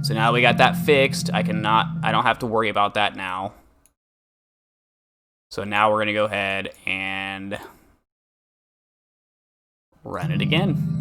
So now we got that fixed. I don't have to worry about that now. So now we're going to go ahead and run it again.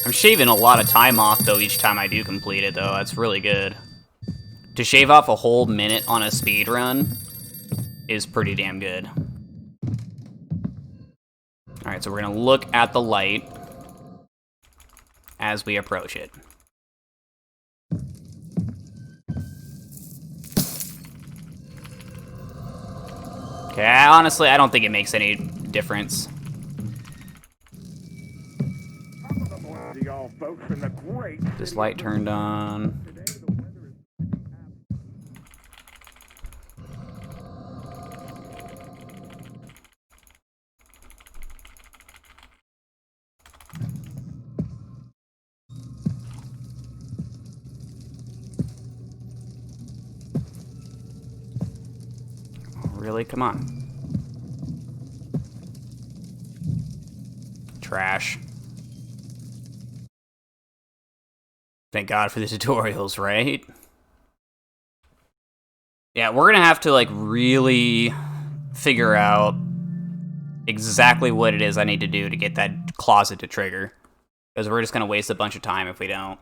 I'm shaving a lot of time off, though, each time I do complete it, though. That's really good. To shave off a whole minute on a speedrun is pretty damn good. Alright, so we're going to look at the light as we approach it. Okay, honestly, I don't think it makes any difference. This light turned on. Really? Come on. Trash. Thank God for the tutorials, right? Yeah, we're gonna have to, like, really figure out exactly what it is I need to do to get that closet to trigger. Because we're just gonna waste a bunch of time if we don't.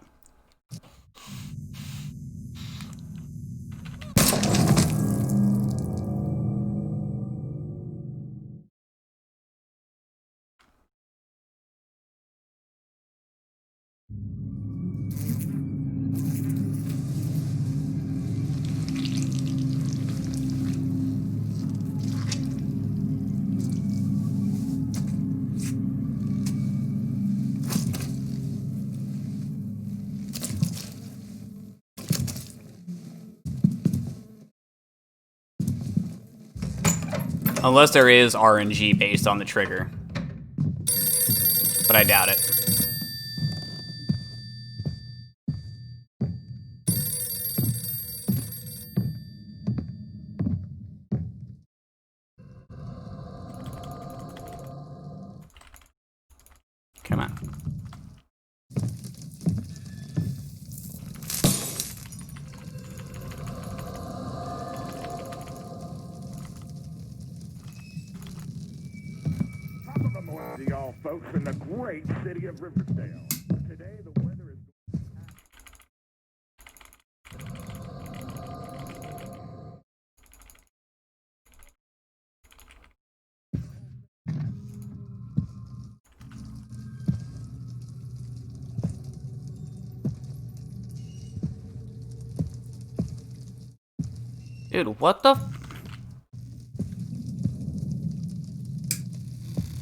Unless there is RNG based on the trigger. But I doubt it. Come on. To y'all folks in the great city of Riverdale. Today the weather is Dude, what the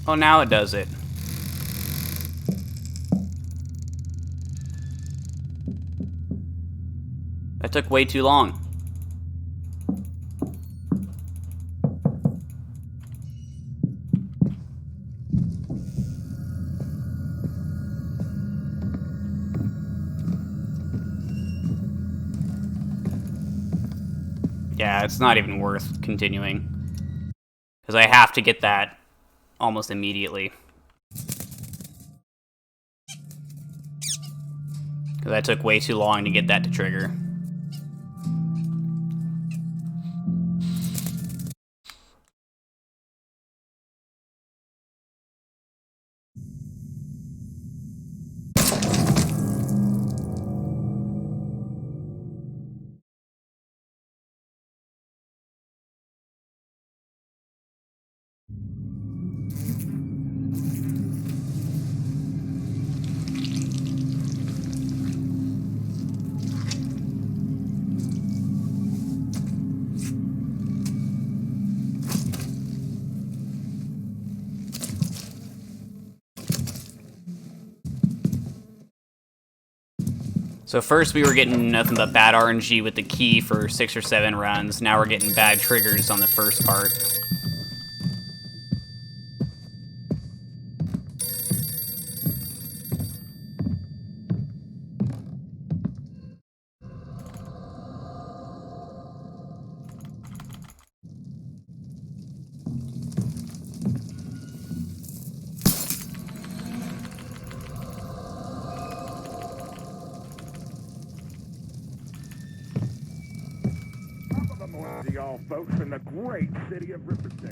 Oh, now it does it. That took way too long. Yeah, it's not even worth continuing. Because I have to get that almost immediately. Because that took way too long to get that to trigger. So first we were getting nothing but bad RNG with the key for 6 or 7 runs. Now we're getting bad triggers on the first part. To y'all folks in the great city of Riverdale.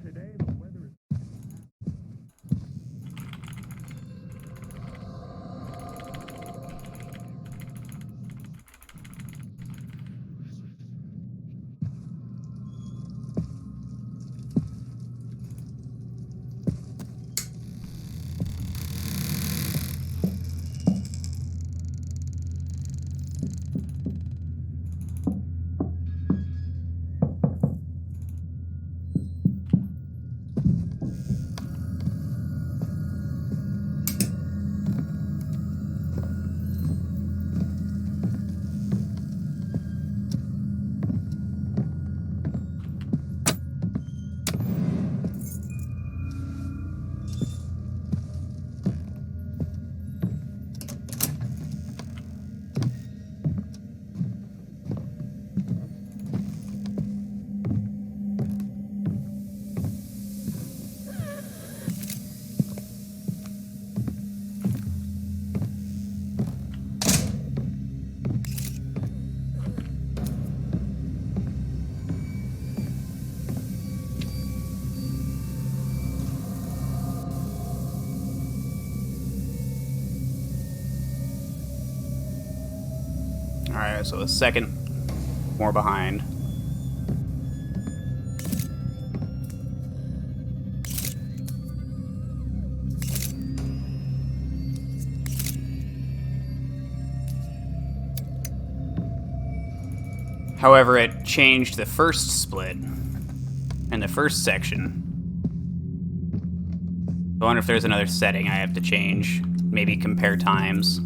Today the weather is... Alright, so a second more behind. However, it changed the first split in the first section. I wonder if there's another setting I have to change. Maybe compare times.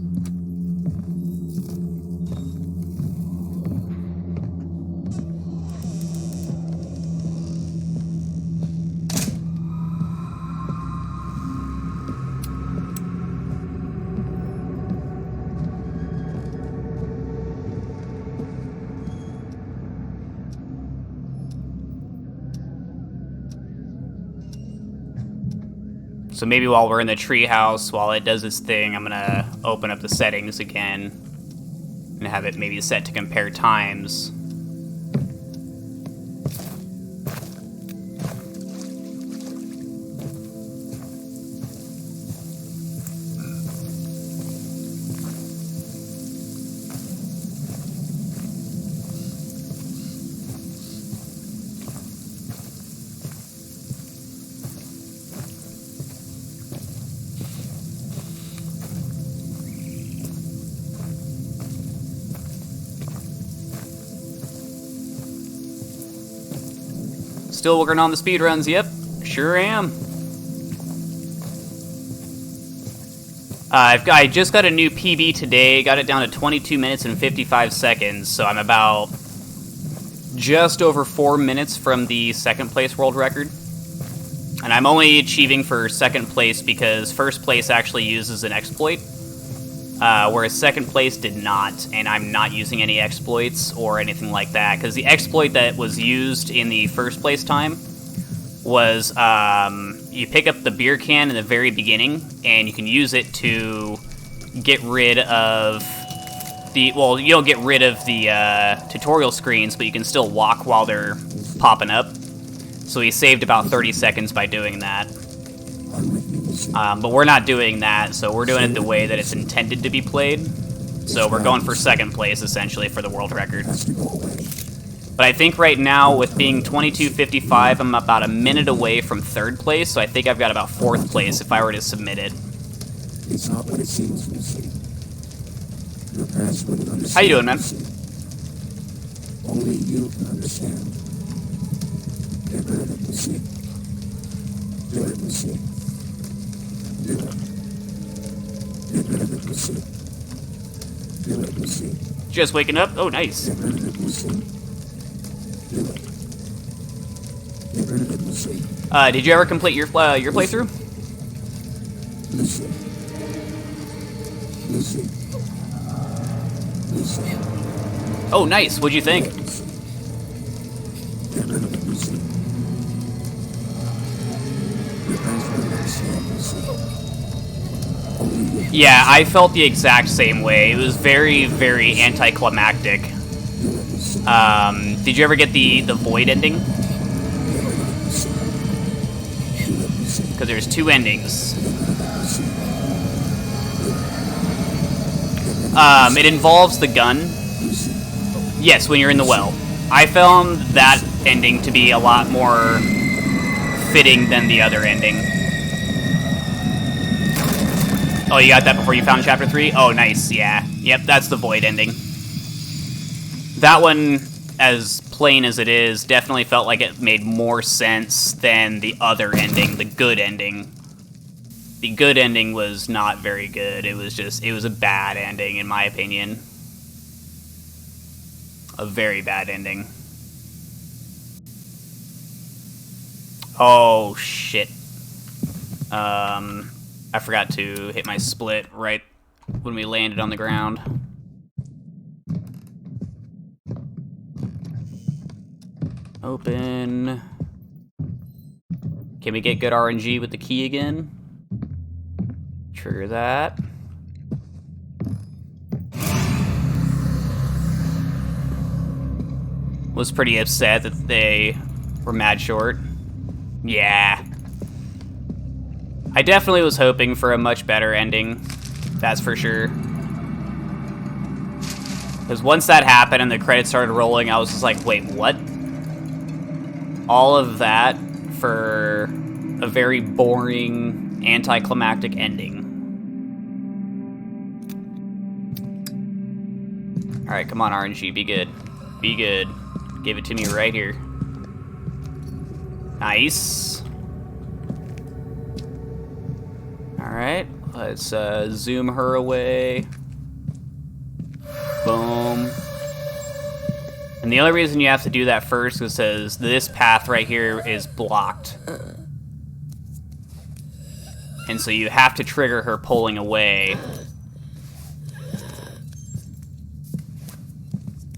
So maybe while we're in the treehouse, while it does its thing, I'm gonna open up the settings again and have it maybe set to compare times. Still working on the speedruns, yep, sure am. I just got a new PB today, got it down to 22 minutes and 55 seconds, so I'm about just over 4 minutes from the second place world record. And I'm only achieving for second place because first place actually uses an exploit, whereas second place did not, and I'm not using any exploits or anything like that, because the exploit that was used in the first place time was you pick up the beer can in the very beginning, and you can use it to get rid of the, well, you don't get rid of the tutorial screens, but you can still walk while they're popping up. So he saved about 30 seconds by doing that. But we're not doing that, so we're doing it the way that it's intended to be played. So we're going for second place, essentially, for the world record. But I think right now, with being 22:55, I'm about a minute away from third place, so I think I've got about fourth place if I were to submit it. It's not what it seems, Lucy. Your parents wouldn't understand. How you doing, man? Only you can understand. Get rid of it, Lucy. Do it, Lucy. Do it. Get rid of it, Lucy. Just waking up? Oh, nice. Did you ever complete your playthrough? Oh, nice. What'd you think? Yeah, I felt the exact same way. It was very, very anticlimactic. Did you ever get the void ending? Because there's two endings. It involves the gun. Yes, when you're in the well. I found that ending to be a lot more fitting than the other ending. Oh, you got that before you found Chapter 3? Oh, nice, yeah. Yep, that's the void ending. That one, as plain as it is, definitely felt like it made more sense than the other ending, the good ending. The good ending was not very good. It was a bad ending, in my opinion. A very bad ending. Oh, shit. I forgot to hit my split right when we landed on the ground. Open. Can we get good RNG with the key again? Trigger that. Was pretty upset that they were mad short. Yeah. I definitely was hoping for a much better ending. That's for sure. Because once that happened and the credits started rolling, I was just like, wait, what? All of that for a very boring, anticlimactic ending. Alright, come on, RNG, be good. Be good. Give it to me right here. Nice. Alright, let's zoom her away. Boom. And the only reason you have to do that first is because this path right here is blocked. And so you have to trigger her pulling away.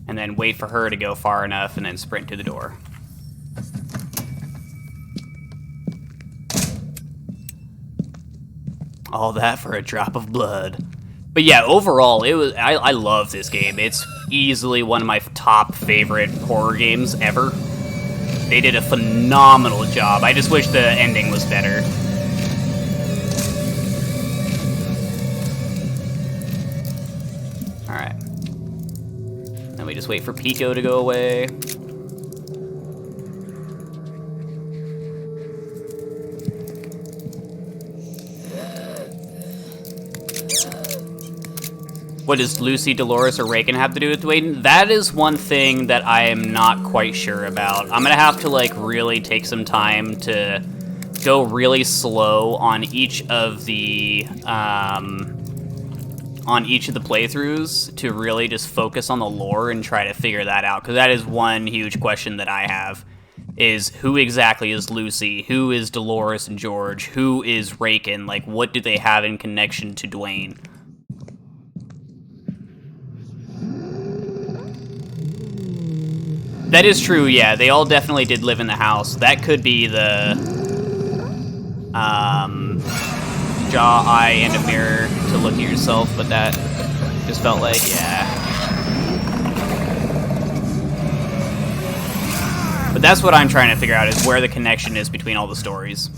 And then wait for her to go far enough and then sprint to the door. All that for a drop of blood. But yeah, overall, I love this game. It's easily one of my top favorite horror games ever. They did a phenomenal job. I just wish the ending was better. Alright. Then we just wait for Pico to go away. What does Lucy, Dolores, or Reagan have to do with Dwayne? That is one thing that I am not quite sure about. I'm gonna have to, like, really take some time to go really slow on each of the, playthroughs to really just focus on the lore and try to figure that out. Because that is one huge question that I have, is who exactly is Lucy? Who is Dolores and George? Who is Reagan? Like, what do they have in connection to Dwayne? That is true, yeah. They all definitely did live in the house. That could be the jaw, eye, and a mirror to look at yourself, but that just felt like, yeah. But that's what I'm trying to figure out, is where the connection is between all the stories.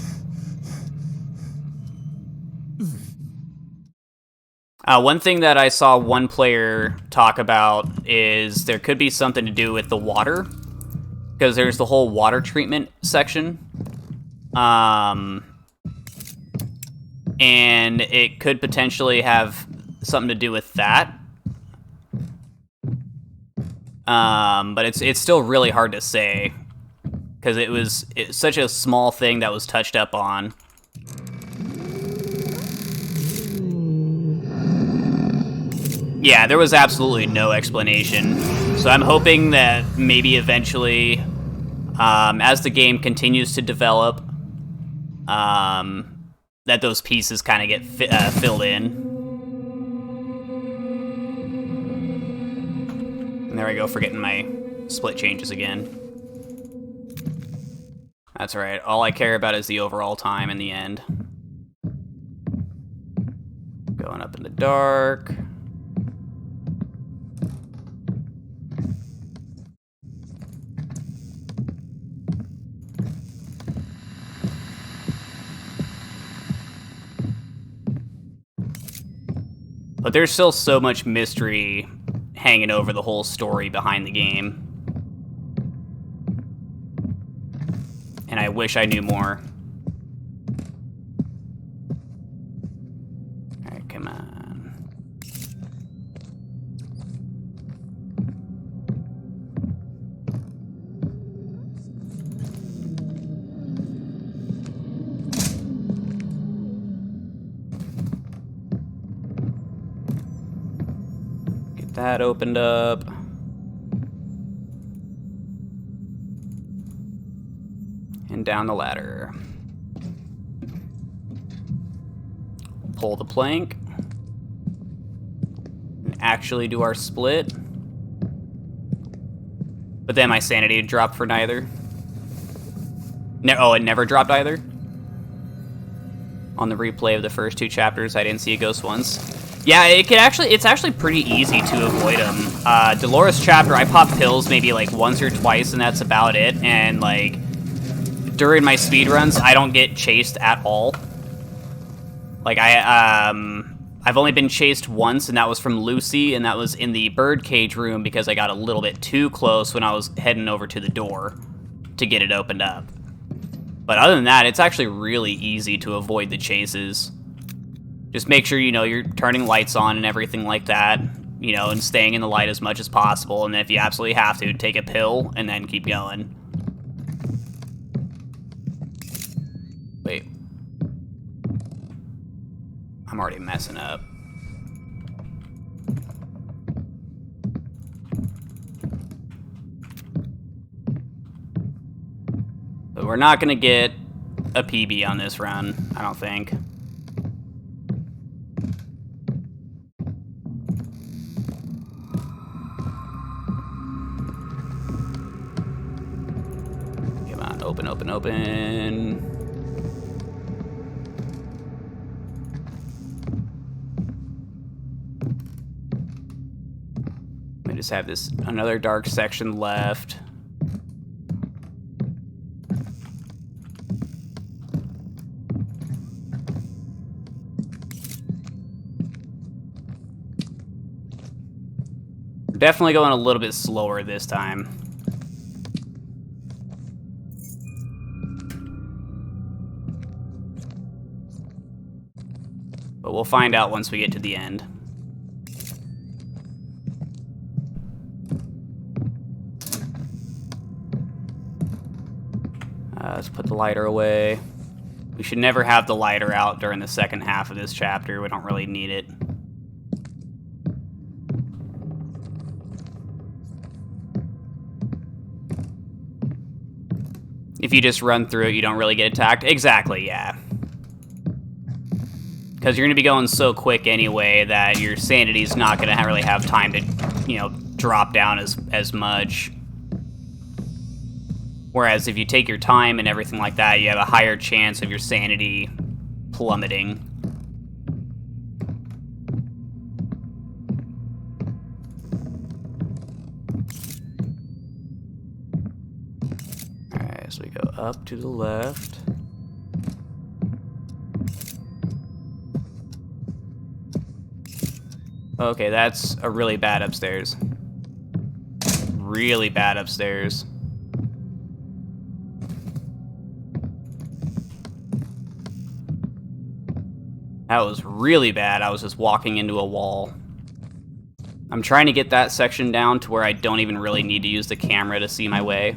One thing that I saw one player talk about is there could be something to do with the water, because there's the whole water treatment section. And it could potentially have something to do with that. But it's still really hard to say, because it's such a small thing that was touched up on. Yeah, there was absolutely no explanation. So I'm hoping that maybe eventually, as the game continues to develop, that those pieces kind of get filled in. And there I go, forgetting my split changes again. That's right, all I care about is the overall time in the end. Going up in the dark. But there's still so much mystery hanging over the whole story behind the game. And I wish I knew more. Alright, come on. Get that opened up. And down the ladder. Pull the plank. And actually do our split. But then my sanity dropped for neither. Oh, it never dropped either? On the replay of the first 2 chapters, I didn't see a ghost once. Yeah, it's actually pretty easy to avoid them. Dolores chapter, I pop pills maybe like once or twice, and that's about it. And like, during my speedruns, I don't get chased at all. Like, I've only been chased once, and that was from Lucy, and that was in the birdcage room because I got a little bit too close when I was heading over to the door to get it opened up. But other than that, it's actually really easy to avoid the chases. Just make sure, you know, you're turning lights on and everything like that, you know, and staying in the light as much as possible. And if you absolutely have to, take a pill and then keep going. Wait. I'm already messing up. But we're not gonna get a PB on this run, I don't think. Come on, open, open, open. We just have this another dark section left. We're definitely going a little bit slower this time. But we'll find out once we get to the end. Let's put the lighter away. We should never have the lighter out during the second half of this chapter. We don't really need it. If you just run through it, you don't really get attacked. Exactly, yeah. Because you're going to be going so quick anyway that your sanity's not going to really have time to, you know, drop down as much. Whereas if you take your time and everything like that, you have a higher chance of your sanity plummeting. Alright, so we go up to the left. Okay, that's a really bad upstairs. Really bad upstairs. That was really bad. I was just walking into a wall. I'm trying to get that section down to where I don't even really need to use the camera to see my way.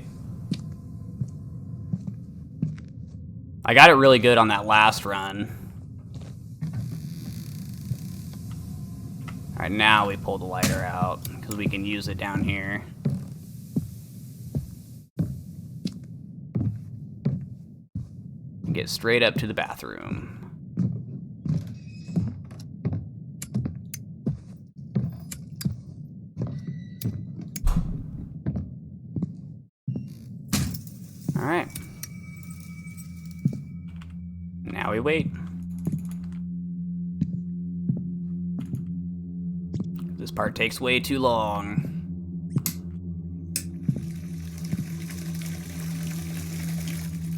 I got it really good on that last run. Alright, now we pull the lighter out, because we can use it down here. And get straight up to the bathroom. Alright. Now we wait. This part takes way too long.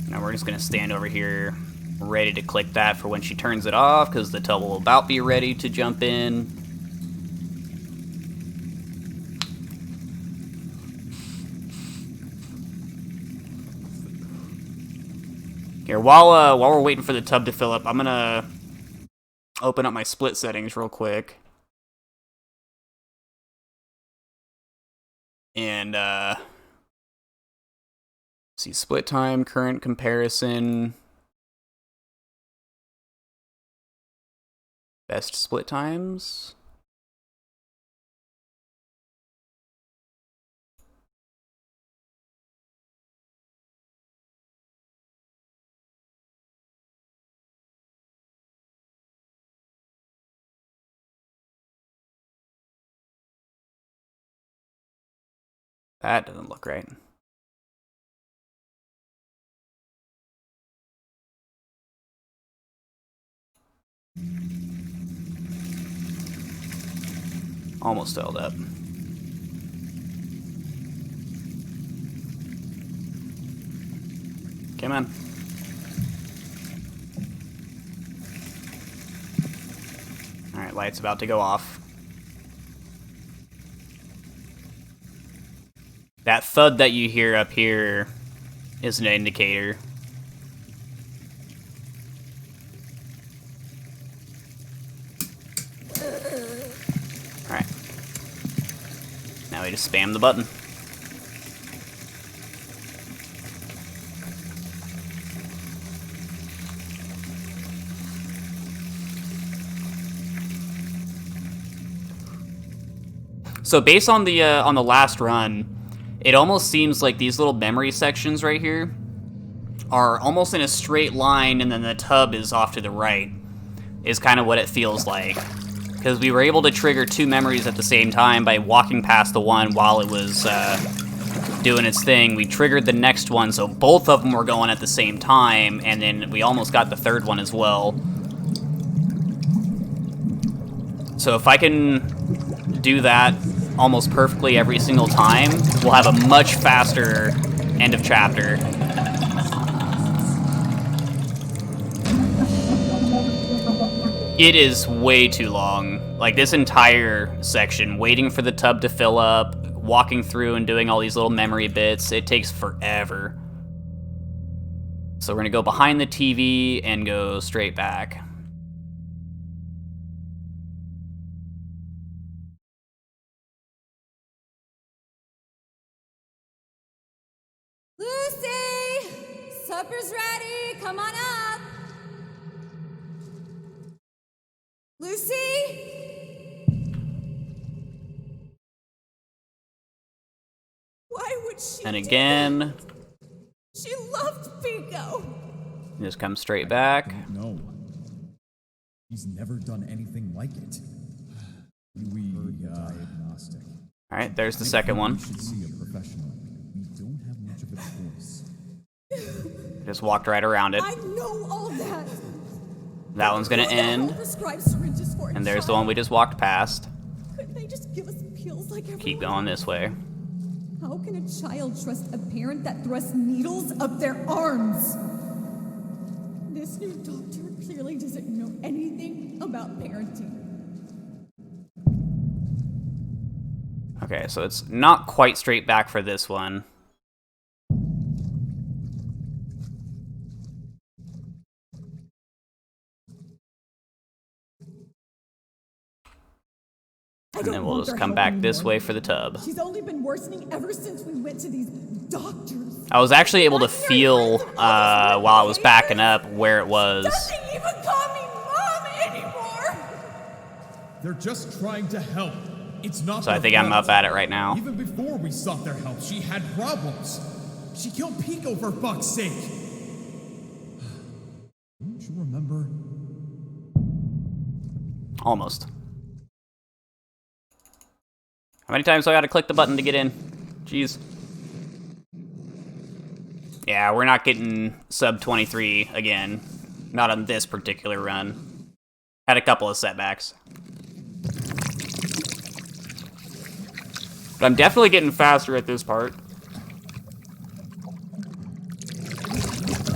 Now we're just gonna stand over here, ready to click that for when she turns it off, because the tub will about be ready to jump in. Here, while we're waiting for the tub to fill up, I'm gonna open up my split settings real quick. And, see, split time, current comparison, best split times. That doesn't look right. Almost filled up. Come on. Alright, light's about to go off. That thud that you hear up here is an indicator. Alright. Now we just spam the button. So based on the last run, it almost seems like these little memory sections right here are almost in a straight line, and then the tub is off to the right, is kind of what it feels like. Because we were able to trigger two memories at the same time by walking past the one while it was doing its thing. We triggered the next one, so both of them were going at the same time, and then we almost got the third one as well. So if I can do that almost perfectly every single time, we'll have a much faster end of chapter. It is way too long. Like, this entire section, waiting for the tub to fill up, walking through and doing all these little memory bits, it takes forever. So we're gonna go behind the TV and go straight back. Lucy! Supper's ready! Come on up! Lucy? Why would she And again, She loved Pico! just come straight back. No. He's never done anything like it. We diagnostic. Alright, there's the second one. We should see a professional. We don't have much of a choice. Just walked right around it. I know all that! That one's gonna end. Prescribe syringes for a And there's the one we just walked past. Couldn't they just give us pills like everyone? Keep going this way. How can a child trust a parent that thrusts needles up their arms? This new doctor clearly doesn't know anything about parenting. Okay, so it's not quite straight back for this one. And then we'll just come back this way for the tub. She's only been worsening ever since we went to these doctors. I was actually able to feel, while I was backing up, where it was. Doesn't even call me mom anymore! They're just trying to help. It's not So I their think I'm fault. up at it right now. Even before we sought their help, she had problems. She killed Pico for fuck's sake. Don't you remember? Almost. How many times do I gotta click the button to get in? Jeez. Yeah, we're not getting sub 23 again. Not on this particular run. Had a couple of setbacks. But I'm definitely getting faster at this part.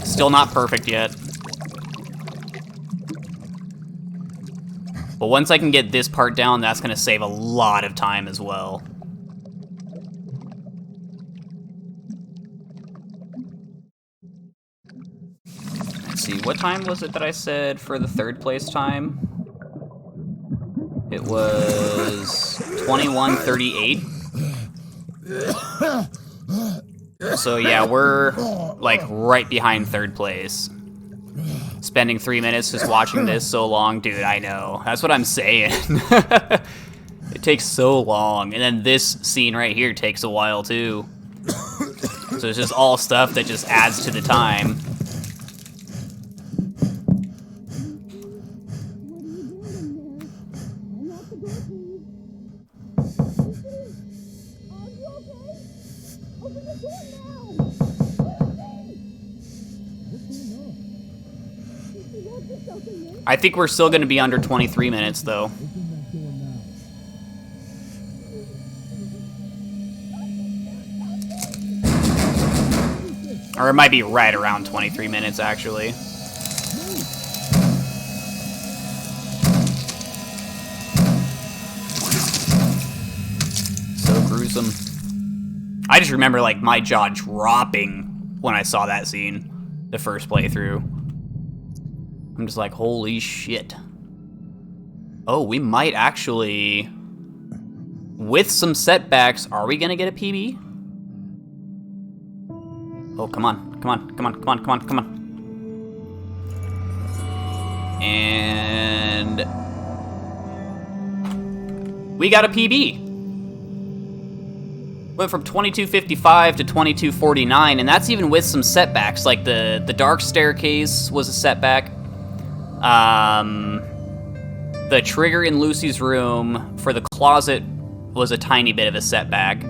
Still not perfect yet. But once I can get this part down, that's gonna save a lot of time as well. Let's see, what time was it that I said for the third place time? It was 21:38. So yeah, we're like right behind third place. Spending 3 minutes just watching this so long, dude, I know. That's what I'm saying. It takes so long. And then this scene right here takes a while too. So it's just all stuff that just adds to the time. I think we're still going to be under 23 minutes, though. Or it might be right around 23 minutes, actually. So gruesome. I just remember, like, my jaw dropping when I saw that scene the first playthrough. I'm just like, holy shit. Oh, we might actually... With some setbacks, are we gonna get a PB? Oh, come on, come on, come on, come on, come on, come on. And... we got a PB! Went from 22:55 to 22:49, and that's even with some setbacks, like the dark staircase was a setback. The trigger in Lucy's room for the closet was a tiny bit of a setback.